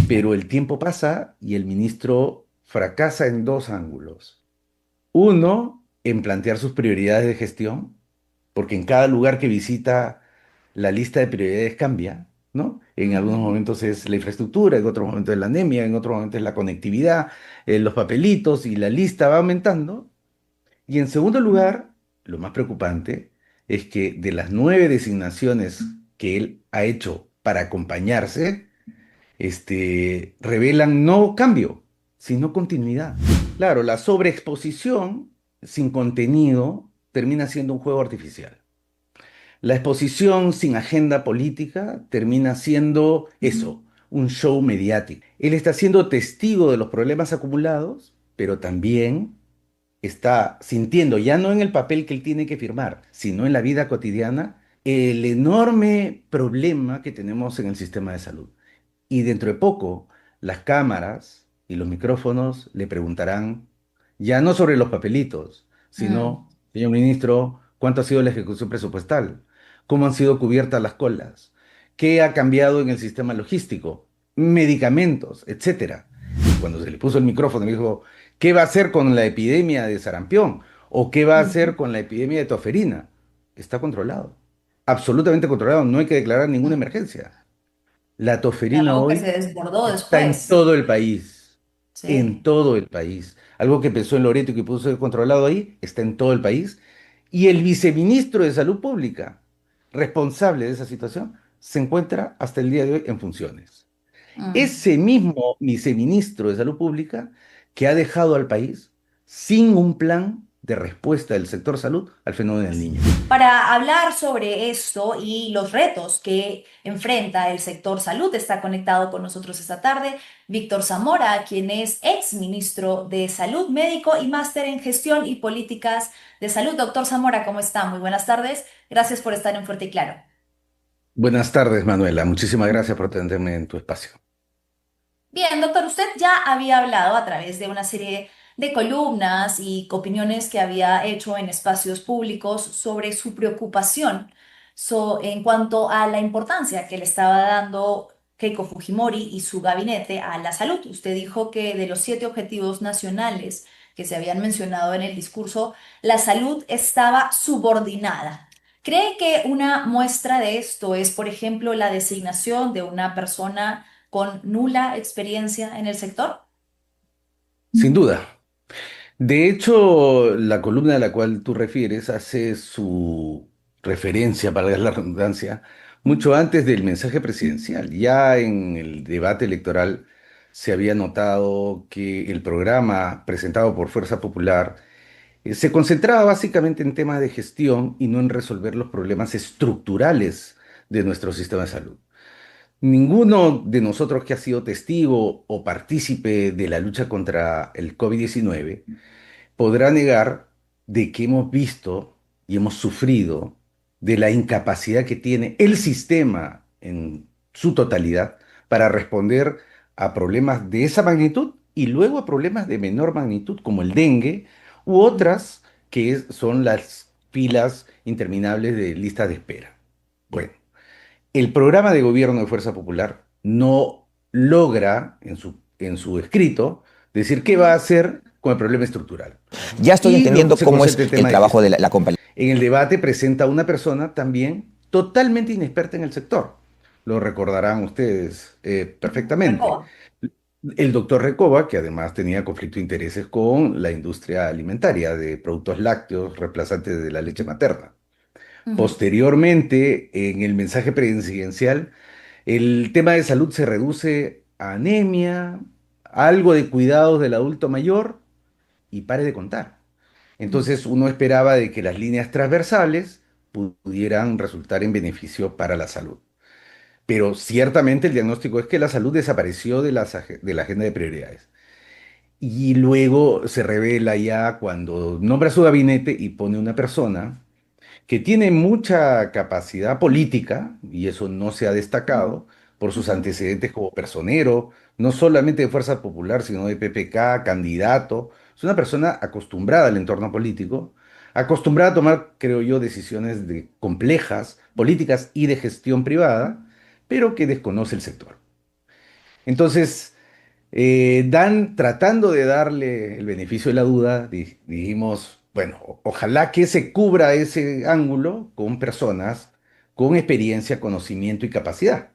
pero el tiempo pasa y el ministro fracasa en dos ángulos. Uno, en plantear sus prioridades de gestión, porque en cada lugar que visita la lista de prioridades cambia, ¿no? En algunos Ujú, momentos es la infraestructura, en otros momentos es la anemia, en otros momentos es la conectividad, los papelitos y la lista va aumentando. Y en segundo lugar, lo más preocupante es que de las 9 designaciones que él ha hecho para acompañarse, revelan no cambio, sino continuidad. Claro, la sobreexposición sin contenido termina siendo un juego artificial. La exposición sin agenda política termina siendo eso, un show mediático. Él está siendo testigo de los problemas acumulados, pero también está sintiendo, ya no en el papel que él tiene que firmar, sino en la vida cotidiana, el enorme problema que tenemos en el sistema de salud. Y dentro de poco, las cámaras y los micrófonos le preguntarán, ya no sobre los papelitos, mm. sino, señor ministro, ¿cuánto ha sido la ejecución presupuestal? ¿Cómo han sido cubiertas las colas? ¿Qué ha cambiado en el sistema logístico? Medicamentos, etcétera. Y cuando se le puso el micrófono, le dijo, ¿qué va a hacer con la epidemia de sarampión? ¿O qué va a hacer con la epidemia de toferina? Está controlado, absolutamente controlado, no hay que declarar ninguna Mm. emergencia. La Y toferina algo que se hoy desbordó está después. en Sí. todo el país. Algo que empezó en Loreto y que pudo ser controlado ahí, está en todo el país. Y el viceministro de Salud Pública, responsable de esa situación, se encuentra hasta el día de hoy en funciones. Mm. Ese mismo viceministro de Salud Pública que ha dejado al país sin un plan de respuesta del sector salud al fenómeno del niño. Para hablar sobre esto y los retos que enfrenta el sector salud, está conectado con nosotros esta tarde Víctor Zamora, quien es ex ministro de Salud, médico y máster en gestión y políticas de salud. Doctor Zamora, ¿cómo está? Muy buenas tardes. Gracias por estar en Fuerte y Claro. Buenas tardes, Manuela. Muchísimas gracias por atenderme en tu espacio. Bien, doctor, usted ya había hablado a través de una serie de columnas y opiniones que había hecho en espacios públicos sobre su preocupación en cuanto a la importancia que le estaba dando Keiko Fujimori y su gabinete a la salud. Usted dijo que de los 7 objetivos nacionales que se habían mencionado en el discurso, la salud estaba subordinada. ¿Cree que una muestra de esto es, por ejemplo, la designación de una persona con nula experiencia en el sector? Sin duda. De hecho, la columna a la cual tú refieres hace su referencia, para la redundancia, mucho antes del mensaje presidencial. Ya en el debate electoral se había notado que el programa presentado por Fuerza Popular se concentraba básicamente en temas de gestión y no en resolver los problemas estructurales de nuestro sistema de salud. Ninguno de nosotros que ha sido testigo o partícipe de la lucha contra el COVID-19 podrá negar de que hemos visto y hemos sufrido de la incapacidad que tiene el sistema en su totalidad para responder a problemas de esa magnitud y luego a problemas de menor magnitud como el dengue u otras son las filas interminables de listas de espera. Bueno, el programa de gobierno de Fuerza Popular no logra en su escrito decir qué va a hacer con el problema estructural. Ya estoy Y luego entendiendo se cómo es concentra en el el tema de trabajo de gestión. la compañía. En el debate presenta a una persona también totalmente inexperta en el sector. Lo recordarán ustedes perfectamente. Recoba. El doctor Recoba, que además tenía conflicto de intereses con la industria alimentaria de productos lácteos reemplazantes de la leche materna. Ujú. Posteriormente, en el mensaje presidencial, el tema de salud se reduce a anemia, algo de cuidados del adulto mayor y pare de contar. Mm. Entonces uno esperaba de que las líneas transversales pudieran resultar en beneficio para la salud. Pero ciertamente el diagnóstico es que la salud desapareció de la agenda de prioridades. Y luego se revela ya cuando nombra su gabinete y pone una persona que tiene mucha capacidad política, y eso no se ha destacado por sus Ujú. antecedentes como personero, no solamente de Fuerza Popular, sino de PPK, candidato. Es una persona acostumbrada al entorno político, acostumbrada a tomar, creo yo, decisiones complejas, políticas y de gestión privada, pero que desconoce el sector. Entonces, tratando de darle el beneficio de la duda, dijimos, bueno, ojalá que se cubra ese ángulo con personas con experiencia, conocimiento y capacidad.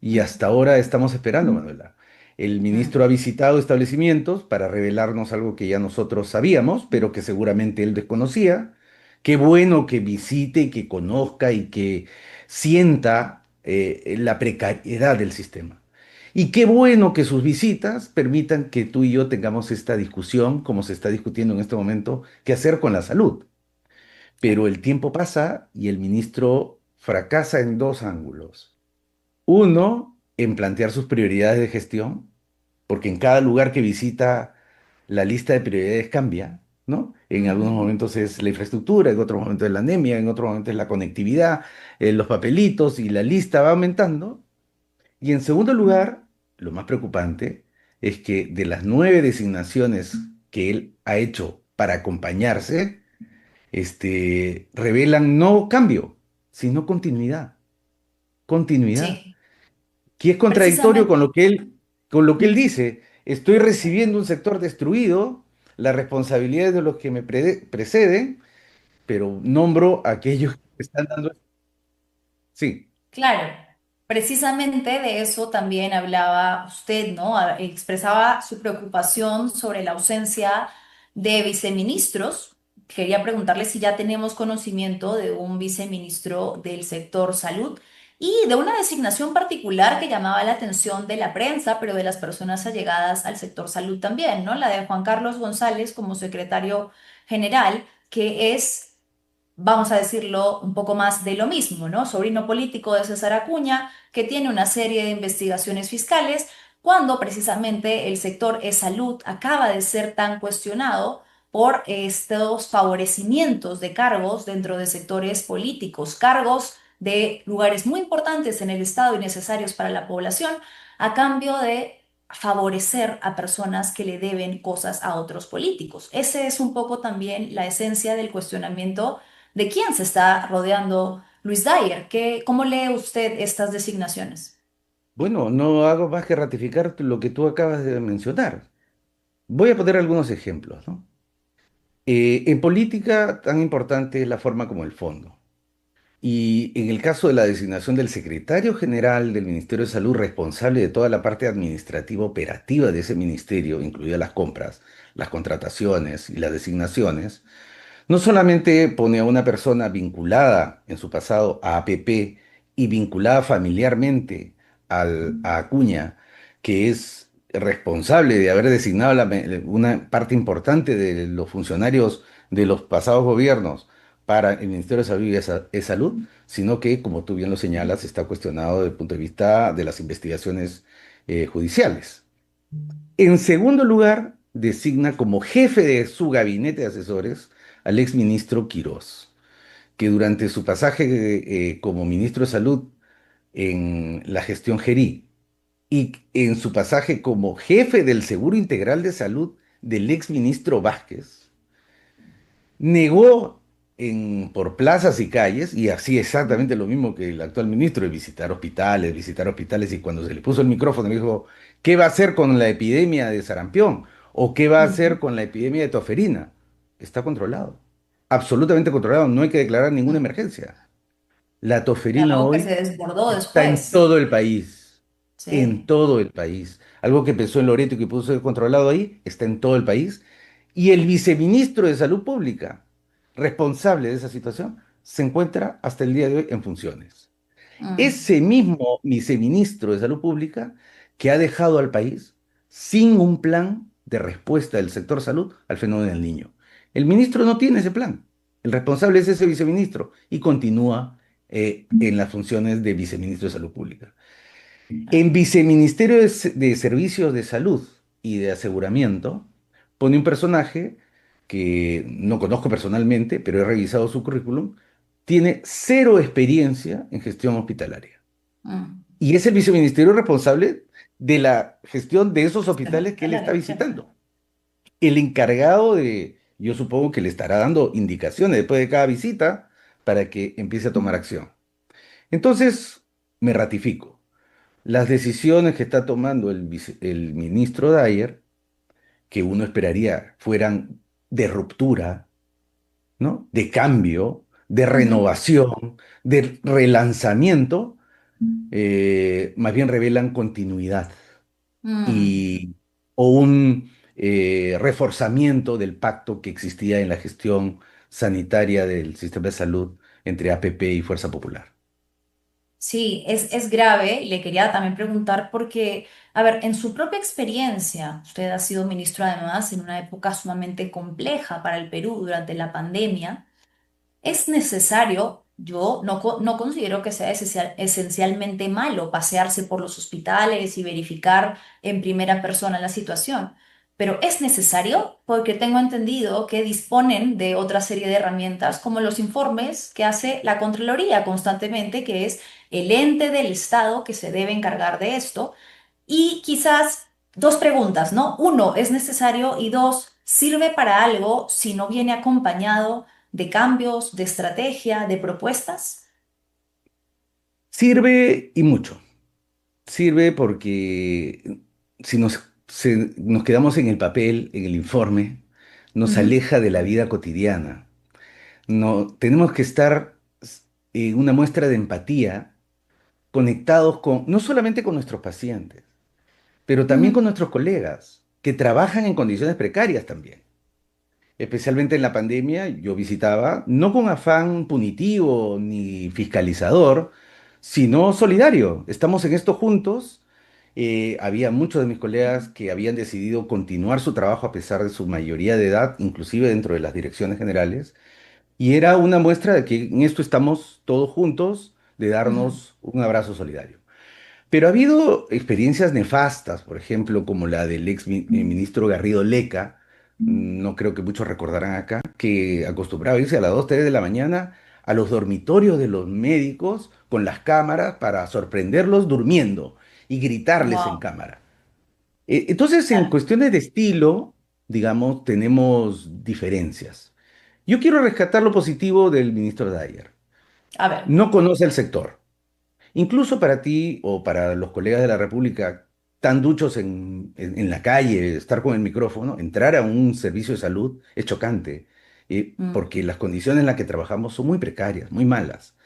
Y Mm, hasta ahora estamos esperando, Manuela. El mm, ministro ha visitado establecimientos para revelarnos algo que ya nosotros sabíamos, pero que seguramente él desconocía. Qué bueno que visite y que conozca y que sienta la precariedad del sistema. Y qué bueno que sus visitas permitan que tú y yo tengamos esta discusión, como se está discutiendo en este momento, qué hacer con la salud. Pero claro. el tiempo pasa y el ministro fracasa en dos ángulos. Uno, en plantear sus prioridades de gestión, porque en cada lugar que visita la lista de prioridades cambia, ¿no? En algunos Ujú, momentos es la infraestructura, en otros momentos es la anemia, en otros momentos es la conectividad, los papelitos y la lista va aumentando. Y en segundo lugar, lo más preocupante es que de las 9 designaciones que él ha hecho para acompañarse, revelan no cambio, sino continuidad. Continuidad sí, que es contradictorio precisamente. con lo que él dice. Estoy recibiendo un sector destruido, la responsabilidad es de los que me preceden, pero nombro a aquellos que están dando. Sí, Claro, precisamente de eso también hablaba usted, ¿no? Expresaba su preocupación sobre la ausencia de viceministros. Quería preguntarle si ya tenemos conocimiento de un viceministro del sector salud y de una designación particular que llamaba la atención de la prensa, pero de las personas allegadas al sector salud también, ¿no? La de Juan Carlos González como secretario general, que es, vamos a decirlo, un poco más de lo mismo, ¿no? Sobrino político de César Acuña, que tiene una serie de investigaciones fiscales, cuando precisamente el sector salud acaba de ser tan cuestionado por estos favorecimientos de cargos dentro de sectores políticos, cargos de lugares muy importantes en el Estado y necesarios para la población, a cambio de favorecer a personas que le deben cosas a otros políticos. Ese es un poco también la esencia del cuestionamiento de quién se está rodeando Luis Dyer. ¿Cómo lee usted estas designaciones? bueno, no hago más que ratificar lo que tú acabas de mencionar. Voy a poner algunos ejemplos, ¿no? En política, tan importante es la forma como el fondo. Y en el caso de la designación del secretario general del Ministerio de Salud, responsable de toda la parte administrativa operativa de ese ministerio, incluidas las compras, las contrataciones y las designaciones, no solamente pone a una persona vinculada en su pasado a APP y vinculada familiarmente a Acuña, que es responsable de haber designado una parte importante de los funcionarios de los pasados gobiernos para el Ministerio de Salud y de Salud, sino que, como tú bien lo señalas, está cuestionado desde el punto de vista de las investigaciones judiciales. En segundo lugar, designa como jefe de su gabinete de asesores al exministro Quirós, que durante su pasaje como ministro de Salud en la gestión Gerí y en su pasaje como jefe del Seguro Integral de Salud del exministro Vázquez, negó por plazas y calles, y así exactamente lo mismo que el actual ministro, de visitar hospitales, y cuando se le puso el micrófono le dijo, ¿qué va a hacer con la epidemia de sarampión? ¿O qué va a hacer Ujú. con la epidemia de toferina? Está controlado, absolutamente controlado, no hay que declarar ninguna Mm. emergencia. La toferina Algo que se hoy desbordó está en después. todo el país, en Sí. todo el país. Algo que empezó en Loreto y que pudo ser controlado ahí, está en todo el país. Y el viceministro de Salud Pública, responsable de esa situación, se encuentra hasta el día de hoy en funciones. Mm. Ese mismo viceministro de Salud Pública que ha dejado al país sin un plan de respuesta del sector salud al fenómeno del niño. El ministro no tiene ese plan. El responsable es ese viceministro y continúa en las funciones de viceministro de Salud Pública. En Viceministerio de Servicios de Salud y de Aseguramiento pone un personaje que no conozco personalmente, pero he revisado su currículum, tiene cero experiencia en gestión hospitalaria. Mm. Y es el viceministerio responsable de la gestión de esos Sistema hospitales que él está hospitalario, claro. visitando. El encargado de, yo supongo que le estará dando indicaciones después de cada visita para que empiece a tomar acción. Entonces, me ratifico. las decisiones que está tomando el ministro Dyer, que uno esperaría fueran de ruptura, ¿no? De cambio, de Ujú. renovación, de relanzamiento, más bien revelan continuidad Mm. y, o un reforzamiento del pacto que existía en la gestión sanitaria del sistema de salud entre APP y Fuerza Popular. Sí, es grave. Y le quería también preguntar porque, a ver, en su propia experiencia, usted ha sido ministro además en una época sumamente compleja para el Perú durante la pandemia. Es necesario, yo no considero que sea esencialmente malo pasearse por los hospitales y verificar en primera persona la situación, pero es necesario porque tengo entendido que disponen de otra serie de herramientas como los informes que hace la Contraloría constantemente, que es el ente del Estado que se debe encargar de esto. Y quizás dos preguntas, ¿no? Uno, ¿es necesario? Y dos, ¿sirve para algo si no viene acompañado de cambios, de estrategia, de propuestas? Sirve y mucho. Sirve porque si nos quedamos en el papel, en el informe, nos Ujú, aleja de la vida cotidiana. No, tenemos que estar en una muestra de empatía, conectados con, no solamente con nuestros pacientes, pero también ujú, con nuestros colegas, que trabajan en condiciones precarias también. Especialmente en la pandemia, yo visitaba, no con afán punitivo ni fiscalizador, sino solidario. Estamos en esto juntos. Había muchos de mis colegas que habían decidido continuar su trabajo a pesar de su mayoría de edad, inclusive dentro de las direcciones generales. Y era una muestra de que en esto estamos todos juntos, de ujú. darnos un abrazo solidario. Pero ha habido experiencias nefastas, por ejemplo, como la del ministro Garrido Leca, no creo que muchos recordarán acá, que acostumbraba irse a las 2 3 de la mañana a los dormitorios de los médicos con las cámaras para sorprenderlos durmiendo y gritarles en Wow, cámara. Entonces, en claro. cuestiones de estilo, digamos, tenemos diferencias. Yo quiero rescatar lo positivo del ministro Dyer. A ver. No conoce el sector. Incluso para ti o para los colegas de la República, tan duchos en la calle, estar con el micrófono, entrar a un servicio de salud es chocante, Mm, porque las condiciones en las que trabajamos son muy precarias, muy malas.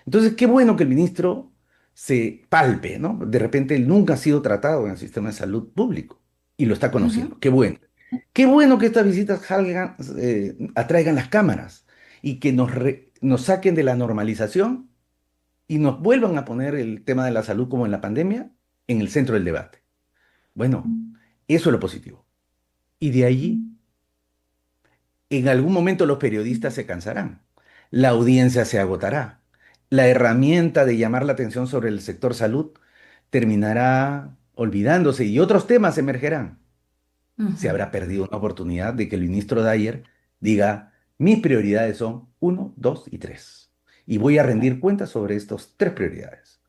Entonces, qué bueno que el ministro se palpe, ¿no? De repente él nunca ha sido tratado en el sistema de salud público y lo está ujú, conociendo. Qué bueno. Qué bueno que estas visitas atraigan las cámaras y que nos saquen de la normalización y nos vuelvan a poner el tema de la salud como en la pandemia en el centro del debate. Bueno, eso es lo positivo. Y de allí, en algún momento los periodistas se cansarán, la audiencia se agotará, la herramienta de llamar la atención sobre el sector salud terminará olvidándose y otros temas emergerán. Se ujú. habrá perdido una oportunidad de que el ministro Dyer diga, mis prioridades son uno, 2 y 3. Y voy a rendir cuentas sobre estas tres prioridades.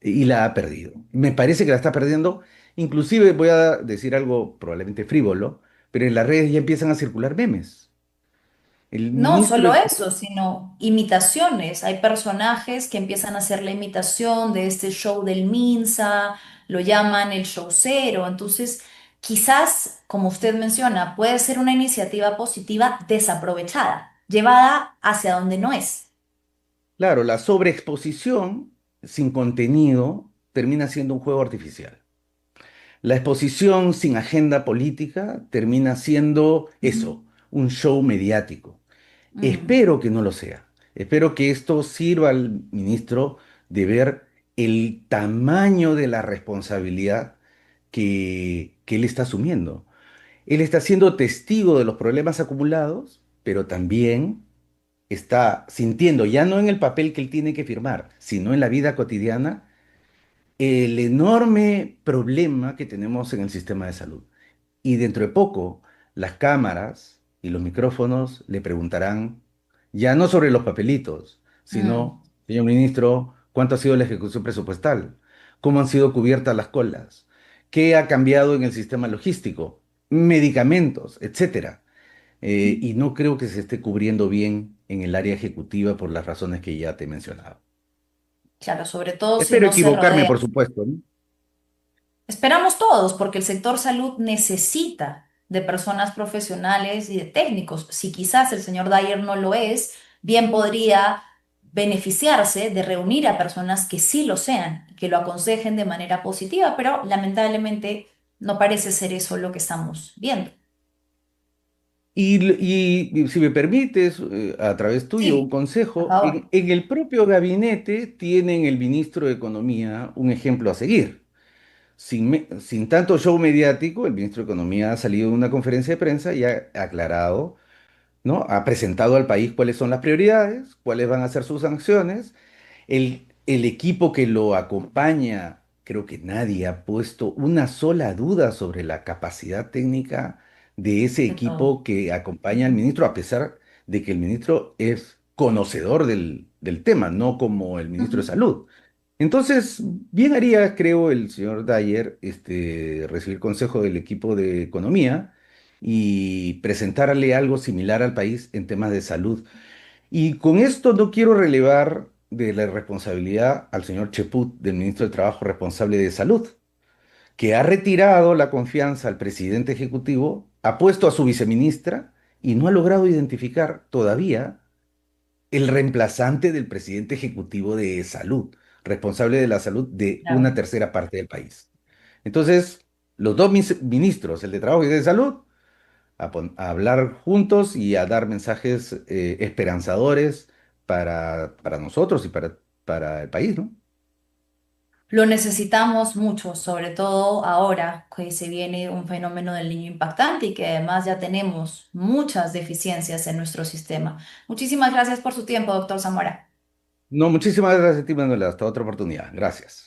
Y la ha perdido. Me parece que la está perdiendo. Inclusive voy a decir algo probablemente frívolo, pero en las redes ya empiezan a circular memes. El No ministro solo de... eso, sino imitaciones. Hay personajes que empiezan a hacer la imitación de este show del Minsa, lo llaman el show cero. Entonces, quizás, como usted menciona, puede ser una iniciativa positiva desaprovechada, llevada hacia donde no es. Claro, la sobreexposición sin contenido termina siendo un juego artificial. La exposición sin agenda política termina siendo eso, un show mediático. Mm, Espero que no lo sea. Espero que esto sirva al ministro de ver el tamaño de la responsabilidad que él está asumiendo. Él está siendo testigo de los problemas acumulados, pero también está sintiendo, ya no en el papel que él tiene que firmar, sino en la vida cotidiana, el enorme problema que tenemos en el sistema de salud. Y dentro de poco, las cámaras y los micrófonos le preguntarán, ya no sobre los papelitos, mm. sino, señor ministro, ¿cuánto ha sido la ejecución presupuestal? ¿Cómo han sido cubiertas las colas? ¿Qué ha cambiado en el sistema logístico? Medicamentos, etcétera. Y no creo que se esté cubriendo bien en el área ejecutiva por las razones que ya te he mencionado. Claro, sobre todo si Espero no se equivocarme, rodea. por supuesto, ¿no? Esperamos todos, porque el sector salud necesita de personas profesionales y de técnicos. Si quizás el señor Dyer no lo es, bien podría beneficiarse de reunir a personas que sí lo sean, que lo aconsejen de manera positiva, pero lamentablemente no parece ser eso lo que estamos viendo. Y si me permites, a través tuyo, un Sí, por consejo, favor. en el propio gabinete tienen el ministro de Economía un ejemplo a seguir. Sin tanto show mediático, el ministro de Economía ha salido en una conferencia de prensa y ha aclarado, ¿no? Ha presentado al país cuáles son las prioridades, cuáles van a ser sus sanciones. El equipo que lo acompaña, creo que nadie ha puesto una sola duda sobre la capacidad técnica de ese De todo. equipo que acompaña al ministro, a pesar de que el ministro es conocedor del tema, no como el ministro de Ujú. Salud. Entonces, bien haría, creo, el señor Dyer, recibir consejo del equipo de economía y presentarle algo similar al país en temas de salud. Y con esto no quiero relevar de la responsabilidad al señor Cheput, del ministro del Trabajo responsable de salud, que ha retirado la confianza al presidente ejecutivo, ha puesto a su viceministra y no ha logrado identificar todavía el reemplazante del presidente ejecutivo de salud, responsable de la salud de una Claro. tercera parte del país. Entonces, los dos ministros, el de Trabajo y el de Salud, a hablar juntos y a dar mensajes esperanzadores para nosotros y para el país, ¿no? Lo necesitamos mucho, sobre todo ahora que se viene un fenómeno del niño impactante y que además ya tenemos muchas deficiencias en nuestro sistema. Muchísimas gracias por su tiempo, doctor Zamora. No, muchísimas gracias a ti, Manuela. Hasta otra oportunidad. Gracias.